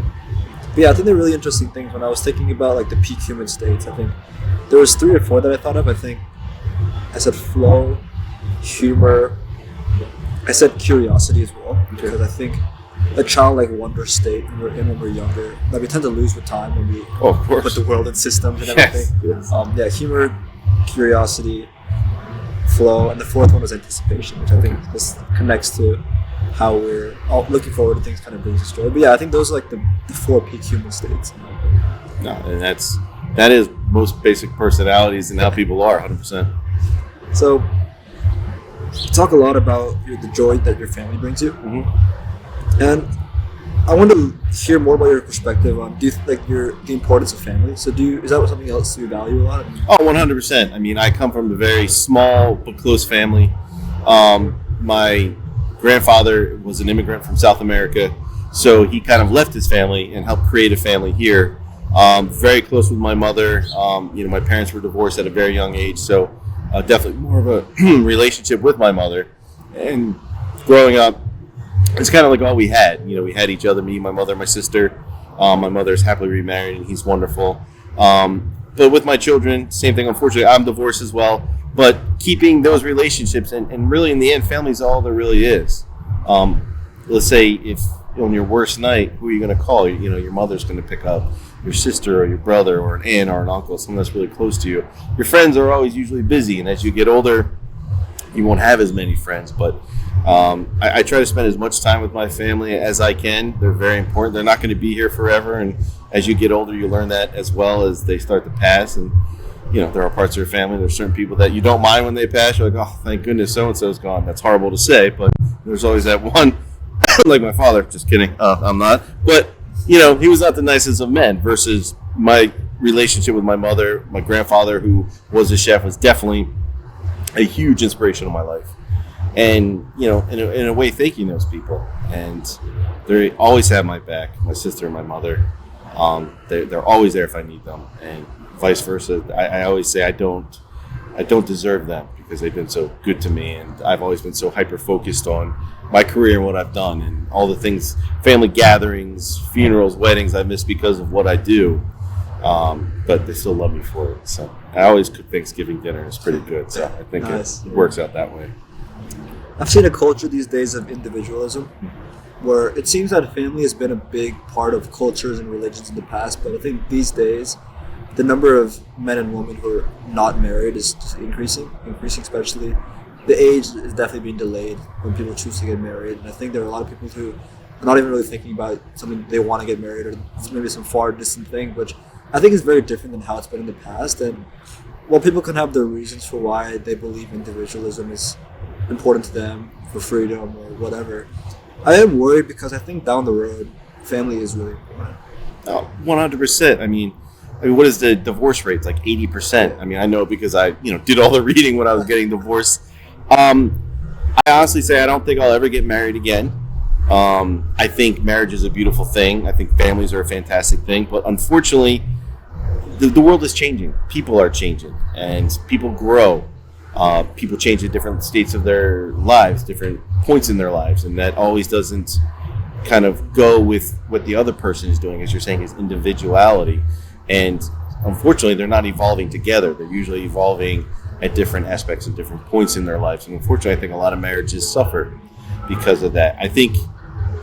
yeah, I think they're really interesting things. When I was thinking about like the peak human states, I think there was 3 or 4 that I thought of. I think I said flow, humor. I said curiosity as well, because I think a childlike wonder state when we're younger that we tend to lose with time when we put the world in systems and everything. Yes. Humor, curiosity, flow, and the 4th one was anticipation, which I think this connects to how we're all looking forward to things, kind of brings us joy. But yeah, I think those are like the 4 peak human states. No, and that is most basic personalities and how people are, 100%. So, you talk a lot about the joy that your family brings you. Mm-hmm. And I want to hear more about your perspective on the importance of family. So is that something else you value a lot? Oh, 100%. I mean, I come from a very small but close family. My grandfather was an immigrant from South America, so he kind of left his family and helped create a family here. Very close with my mother. My parents were divorced at a very young age, so definitely more of a relationship with my mother. And growing up, it's kind of like all we had. We had each other, me, my mother, my sister. My mother's happily remarried, and he's wonderful. But with my children, same thing. Unfortunately, I'm divorced as well. But keeping those relationships, and really in the end, family's all there really is. Let's say if on your worst night, who are you going to call? Your mother's going to pick up, your sister or your brother or an aunt or an uncle, someone that's really close to you. Your friends are always usually busy, and as you get older, you won't have as many friends. But I try to spend as much time with my family as I can. They're very important. They're not going to be here forever, and as you get older, you learn that as well as they start to pass. And there are parts of your family, there's certain people that you don't mind when they pass. You're like, oh, thank goodness so-and-so's gone. That's horrible to say, but there's always that one, like my father. Just kidding. I'm not. But, he was not the nicest of men, versus my relationship with my mother. My grandfather, who was a chef, was definitely a huge inspiration in my life. And, in a way, thanking those people. And they always have my back, my sister and my mother. They're always there if I need them. And vice versa. I always say I don't deserve them, because they've been so good to me, and I've always been so hyper focused on my career and what I've done, and all the things, family gatherings, funerals, weddings I miss because of what I do. But they still love me for it. So I always cook Thanksgiving dinner. It's pretty good. So I think it works out that way. I've seen a culture these days of individualism, where it seems that family has been a big part of cultures and religions in the past, but I think these days the number of men and women who are not married is just increasing especially the age is definitely being delayed when people choose to get married. And I think there are a lot of people who are not even really thinking about something they want to get married, or maybe some far distant thing, which I think is very different than how it's been in the past. And while people can have their reasons for why they believe individualism is important to them for freedom or whatever, I am worried because I think down the road, family is really important. 100%. I mean, what is the divorce rate? It's like 80%. I mean, I know because I, did all the reading when I was getting divorced. I honestly say I don't think I'll ever get married again. I think marriage is a beautiful thing. I think families are a fantastic thing. But unfortunately, the world is changing. People are changing, and people grow. People change at different states of their lives, different points in their lives, and that always doesn't kind of go with what the other person is doing, as you're saying, is individuality. And unfortunately, they're not evolving together. They're usually evolving at different aspects and different points in their lives. And unfortunately, I think a lot of marriages suffer because of that. I think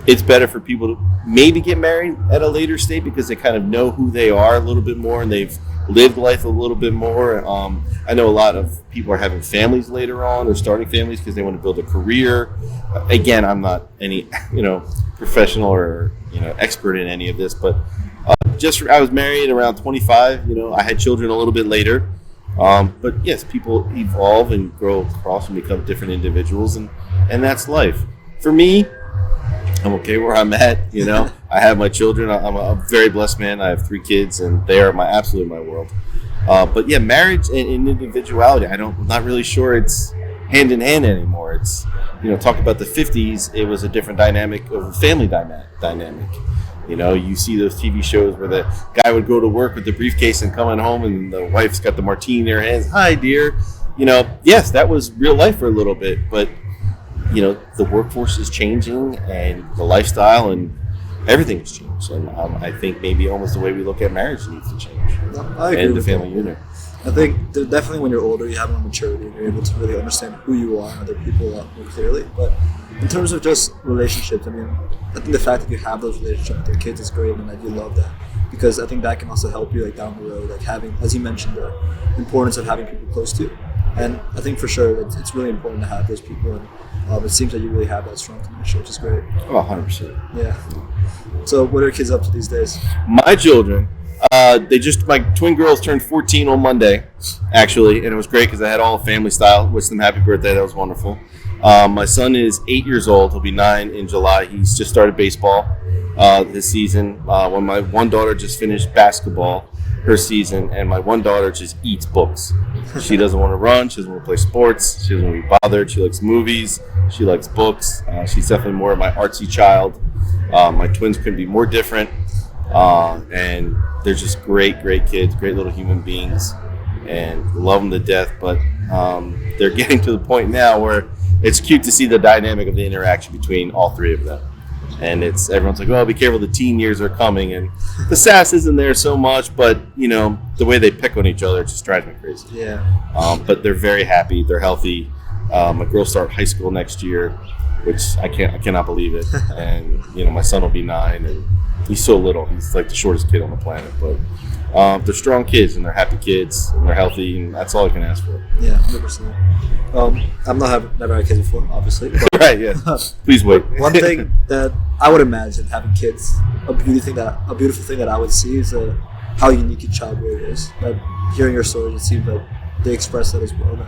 it's better for people to maybe get married at a later state because they kind of know who they are a little bit more and they've lived life a little bit more. I know a lot of people are having families later on or starting families because they want to build a career. Again, I'm not any, professional or, expert in any of this, but I was married around 25. I had children a little bit later. But yes, people evolve and grow across and become different individuals, and that's life. For me, I'm okay where I'm at. I have my children. I'm a very blessed man. I have 3 kids, and they are absolutely my world. But yeah, marriage and individuality, I'm not really sure it's hand in hand anymore. It's, talk about the 50s, it was a different dynamic of a family dynamic. You see those TV shows where the guy would go to work with the briefcase and coming home and the wife's got the martini in her hands. Hi, dear. Yes, that was real life for a little bit, but, the workforce is changing and the lifestyle and everything has changed. And I think maybe almost the way we look at marriage needs to change. I agree and the family unit. I think definitely when you're older, you have more maturity and you're able to really understand who you are and other people a lot more clearly. But in terms of just relationships, I think the fact that you have those relationships with your kids is great, and I do love that because I think that can also help you down the road, having, as you mentioned, the importance of having people close to you. And I think for sure it's really important to have those people, and it seems that you really have that strong connection, which is great. Oh, 100%. Yeah. So what are your kids up to these days? My children, my twin girls turned 14 on Monday, actually, and it was great because I had all family style. Wished them happy birthday. That was wonderful. My son is 8 years old. He'll be 9 in July. He's just started baseball this season. When my one daughter just finished basketball her season, and my one daughter just eats books. She doesn't want to run. She doesn't want to play sports. She doesn't want to be bothered. She likes movies. She likes books. She's definitely more of my artsy child. My twins couldn't be more different. And they're just great kids, great little human beings, and love them to death. But they're getting to the point now where it's cute to see the dynamic of the interaction between all 3 of them. And everyone's like, oh, be careful, the teen years are coming. And the sass isn't there so much, but, the way they pick on each other just drives me crazy. Yeah. But they're very happy. They're healthy. My girls start high school next year, which I cannot believe it. And, my son will be 9, and he's so little. He's like the shortest kid on the planet. But they're strong kids, and they're happy kids, and they're healthy, and that's all I can ask for. Yeah, 100%. I'm never had kids before, obviously. But, right, yes. Please wait. One thing that I would imagine having kids, a beautiful thing that I would see is how unique each child really is. Hearing your stories, it seems like they express that as well.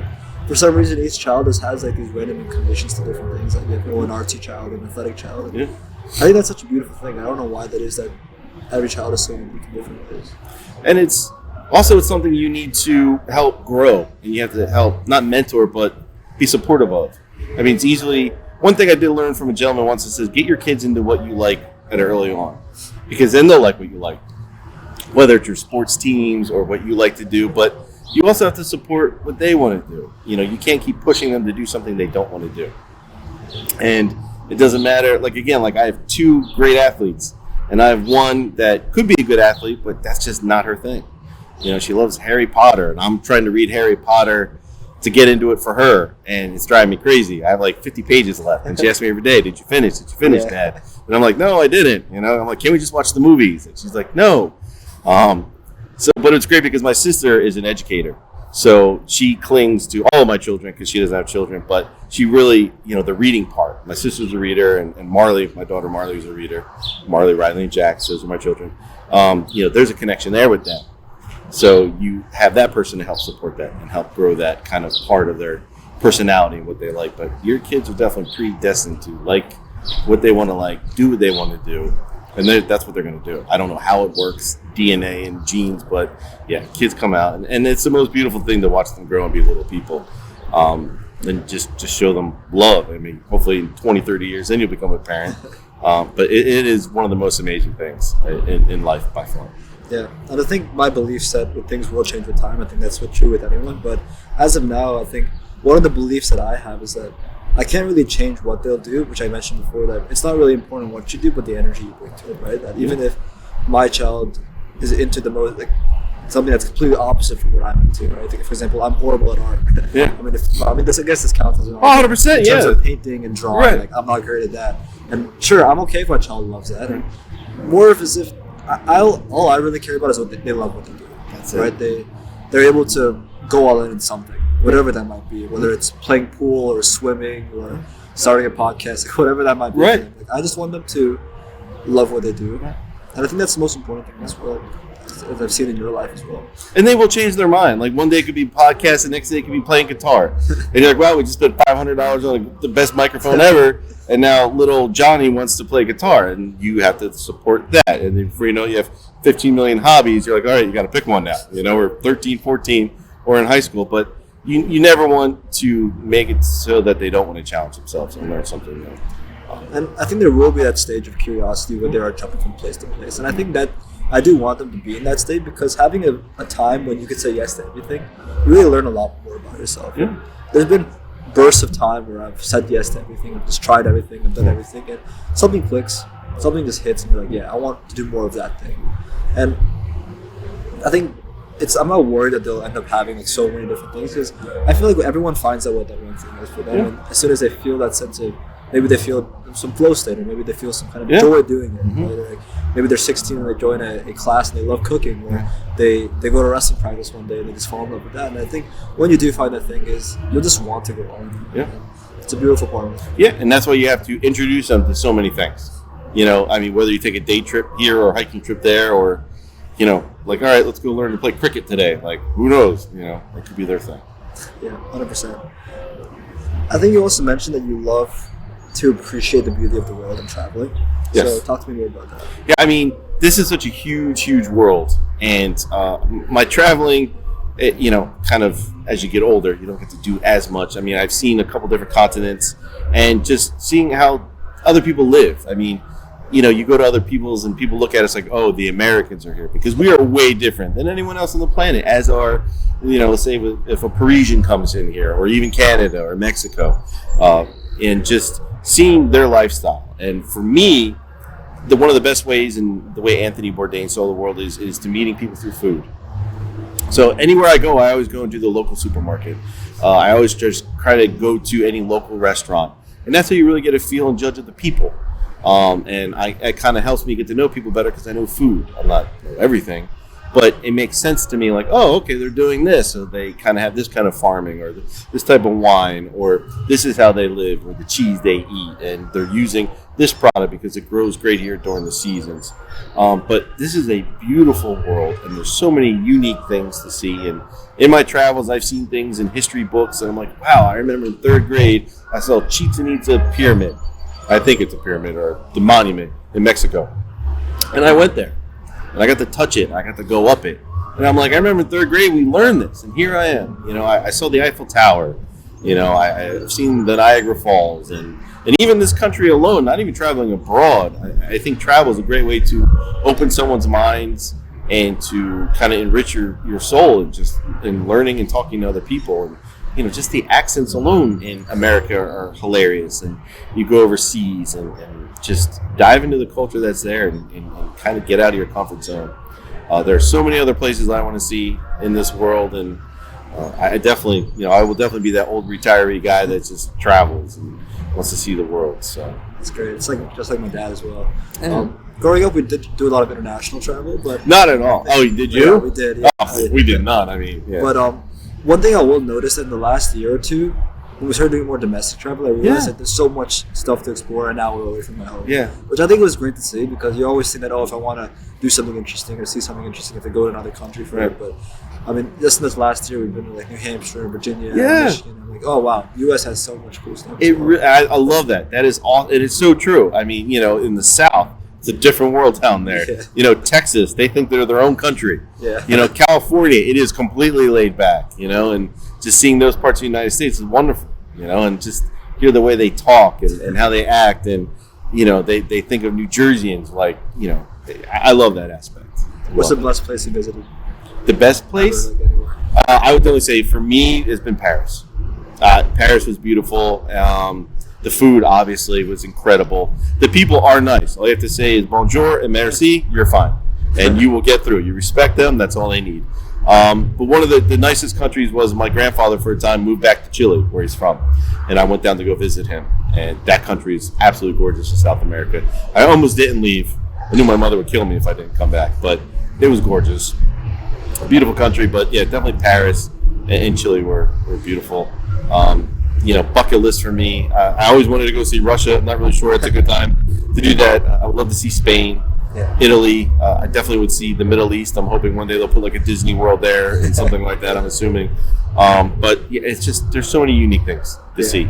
For some reason, each child just has these random inclinations to different things. You have an artsy child, an athletic child. Yeah. I think that's such a beautiful thing. I don't know why that is, that every child is so unique in different ways. And it's something you need to help grow, and you have to help, not mentor, but be supportive of. I mean, it's easily, one thing I did learn from a gentleman once, that says, get your kids into what you like at early on, because then they'll like what you like, whether it's your sports teams or what you like to do, but you also have to support what they want to do. You can't keep pushing them to do something they don't want to do. And it doesn't matter, I have 2 great athletes, and I have one that could be a good athlete, but that's just not her thing. She loves Harry Potter, and I'm trying to read Harry Potter to get into it for her, and it's driving me crazy. I have 50 pages left, and she asks me every day, did you finish, Yeah. Dad? And I'm like, no, I didn't. I'm like, can we just watch the movies? And she's like, no. But it's great because my sister is an educator, So she clings to all of my children because she doesn't have children, but she really, the reading part. My sister's a reader, and Marley, my daughter Marley, is a reader. Marley, Riley, and Jax, those are my children. There's a connection there with them. So you have that person to help support that and help grow that kind of part of their personality and what they like. But your kids are definitely predestined to like what they want to like, do what they want to do. And that's what they're going to do. I don't know how it works, DNA and genes, but yeah, kids come out. And it's the most beautiful thing to watch them grow and be little people. And just show them love. I mean, hopefully in 20, 30 years, then you'll become a parent. But it is one of the most amazing things in life by far. Yeah, and I think my belief set with things will change with time. I think that's what's true with anyone. But as of now, I think one of the beliefs that I have is that I can't really change what they'll do, which I mentioned before, that it's not really important what you do, but the energy you bring to it, right? That even if my child is into the most, like, something that's completely opposite from what I'm into, right? Like, for example, I'm horrible at art. Yeah. I mean, this, I guess this counts as an art. 100%, in terms of painting and drawing, right. Like, I'm not great at that. And sure, I'm okay if my child loves that. And more of as if all I really care about is what they love what they do. That's right? it. They're able to go all in something, whatever that might be, whether it's playing pool or swimming or starting a podcast, like whatever that might be. Right. Like, I just want them to love what they do, and I think that's the most important thing as well, as I've seen in your life as well. And they will change their mind. Like one day it could be podcast, the next day it could be playing guitar. And you're like, wow, we just spent $500 on the best microphone ever, and now little Johnny wants to play guitar, and you have to support that. And then before you know it, you have 15 million hobbies. You're like, all right, you got to pick one now. We're 13, 14, or in high school, but you never want to make it so that they don't want to challenge themselves and learn something new. And I think there will be that stage of curiosity where they are jumping from place to place. And I think that I do want them to be in that state, because having a time when you can say yes to everything, you really learn a lot more about yourself. Yeah. There's been bursts of time where I've said yes to everything, I've just tried everything, I've done everything, and something clicks, something just hits, and you're like, yeah, I want to do more of that thing. And I think I'm not worried that they'll end up having like so many different things, because I feel like everyone finds out what that one thing is for them, and as soon as they feel that sense of, maybe they feel some flow state, or maybe they feel some kind of joy doing it. Right? Like maybe they're 16 and they join a class and they love cooking, or they go to wrestling practice one day and they just fall in love with that. And I think when you do find that thing, is you'll just want to go on. Yeah, it's a beautiful part of it. Yeah, and that's why you have to introduce them to so many things. I mean, whether you take a day trip here or a hiking trip there, or like, all right, let's go learn to play cricket today. Like, who knows? It could be their thing. Yeah, 100%. I think you also mentioned that you love to appreciate the beauty of the world and traveling. Yes. So talk to me more about that. Yeah, I mean, this is such a huge, huge world. And my traveling, kind of as you get older, you don't get to do as much. I mean, I've seen a couple different continents, and just seeing how other people live. I mean, you go to other people's and people look at us like, oh, the Americans are here, because we are way different than anyone else on the planet, as are, let's say if a Parisian comes in here, or even Canada or Mexico, and just seeing their lifestyle. And for me, one of the best ways, and the way Anthony Bourdain saw the world, is to meeting people through food. So anywhere I go, I always go and do the local supermarket. I always just try to go to any local restaurant. And that's how you really get a feel and judge of the people. And it kind of helps me get to know people better, because I know food. I'm not everything, but it makes sense to me. Like, oh, okay, they're doing this, so they kind of have this kind of farming, or this type of wine, or this is how they live, or the cheese they eat, and they're using this product because it grows great here during the seasons. But this is a beautiful world, and there's so many unique things to see. And in my travels, I've seen things in history books, and I'm like, wow, I remember in 3rd grade, I saw Chichen Itza Pyramid. I think it's a pyramid, or the monument in Mexico. And I went there, and I got to touch it, and I got to go up it. And I'm like, I remember in 3rd grade we learned this, and here I am. I saw the Eiffel Tower. I've seen the Niagara Falls, and even this country alone, not even traveling abroad. I think travel is a great way to open someone's minds and to kind of enrich your soul, and just in learning and talking to other people. And just the accents alone in America are hilarious. And you go overseas and just dive into the culture that's there, and kind of get out of your comfort zone. There are so many other places I want to see in this world, and I definitely, I will definitely be that old retiree guy that just travels and wants to see the world. So it's great. It's just like my dad as well. Growing up, we did do a lot of international travel, but not at all. Oh, did you? Yeah, we did. Yeah. Oh, we did not. I mean, yeah. But one thing I will notice in the last year or two, when we started doing more domestic travel, I realized that there's so much stuff to explore an hour away from my home. Yeah. Which I think was great to see, because you always think that, if I want to do something interesting or see something interesting, I have to go to another country for it. But I mean, just in this last year, we've been to like New Hampshire, Virginia, Michigan. I'm like, oh wow, U.S. has so much cool stuff. I love that. That is all. It is so true. I mean, in the South, it's a different world down there. Yeah. Texas, they think they're their own country. Yeah. California, it is completely laid back. And just seeing those parts of the United States is wonderful. And just hear the way they talk and how they act, and they think of New Jerseyans like I love that aspect. What's the best place you visited? The best place? I would definitely say for me it's been Paris. Paris was beautiful. The food obviously was incredible. The people are nice. All you have to say is bonjour and merci. You're fine, and you will get through. You respect them. That's all they need. But one of the nicest countries was my grandfather for a time moved back to Chile, where he's from, and I went down to go visit him. And that country is absolutely gorgeous in South America. I almost didn't leave. I knew my mother would kill me if I didn't come back, but it was gorgeous. A beautiful country, but yeah, definitely Paris and Chile were beautiful. Bucket list for me. I always wanted to go see Russia. I'm not really sure it's a good time to do that. I would love to see Spain. Yeah. Italy. I definitely would see the Middle East. I'm hoping one day they'll put like a Disney World there and something like that, I'm assuming. But yeah, it's just, there's so many unique things to see.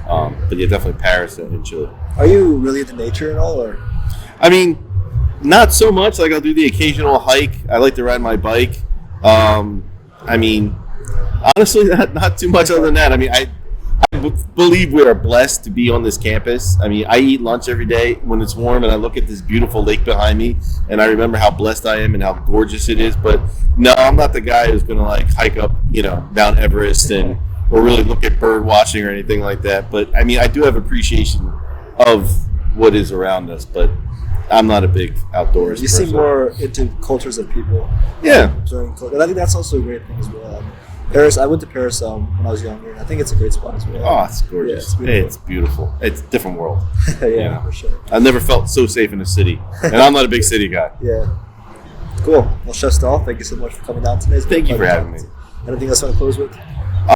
But yeah, definitely Paris and Chile. Are you really into nature at all? Or? I mean, not so much. Like, I'll do the occasional hike. I like to ride my bike. I mean, honestly, not too much other than that. I mean, I believe we are blessed to be on this campus. I mean, I eat lunch every day when it's warm, and I look at this beautiful lake behind me, and I remember how blessed I am and how gorgeous it is. But no, I'm not the guy who's going to like hike up, Mount Everest or really look at bird watching or anything like that. But I mean, I do have appreciation of what is around us, but I'm not a big outdoors person. You seem more into cultures of people. Yeah. And I think that's also a great thing as well. Paris, I went to Paris when I was younger, and I think it's a great spot as well. Oh, it's gorgeous. Yeah, it's beautiful. It's a different world. Yeah, for sure. I've never felt so safe in a city, and I'm not a big city guy. Yeah. Cool. Well, Chef Stahl, thank you so much for coming down today. Thank you for having me. Anything else you want to close with?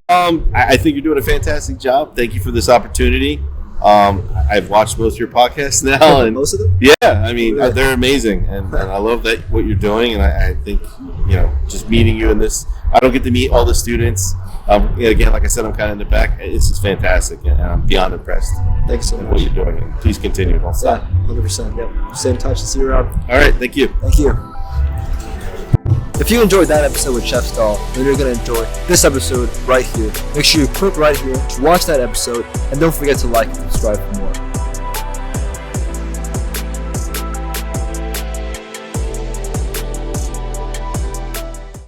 I think you're doing a fantastic job. Thank you for this opportunity. I've watched most of your podcasts now, and most of them. Yeah, I mean they're amazing, and I love that what you're doing. And I think just meeting you in this, I don't get to meet all the students. Again, like I said, I'm kind of in the back. It's just fantastic, and I'm beyond impressed. Thanks so much. What you're doing, and please continue. Don't stop. 100%. Yep. Stay in touch and see you around. All right, thank you. Thank you. If you enjoyed that episode with Chef Stahl, then you're going to enjoy this episode right here. Make sure you click right here to watch that episode, and don't forget to like and subscribe for more.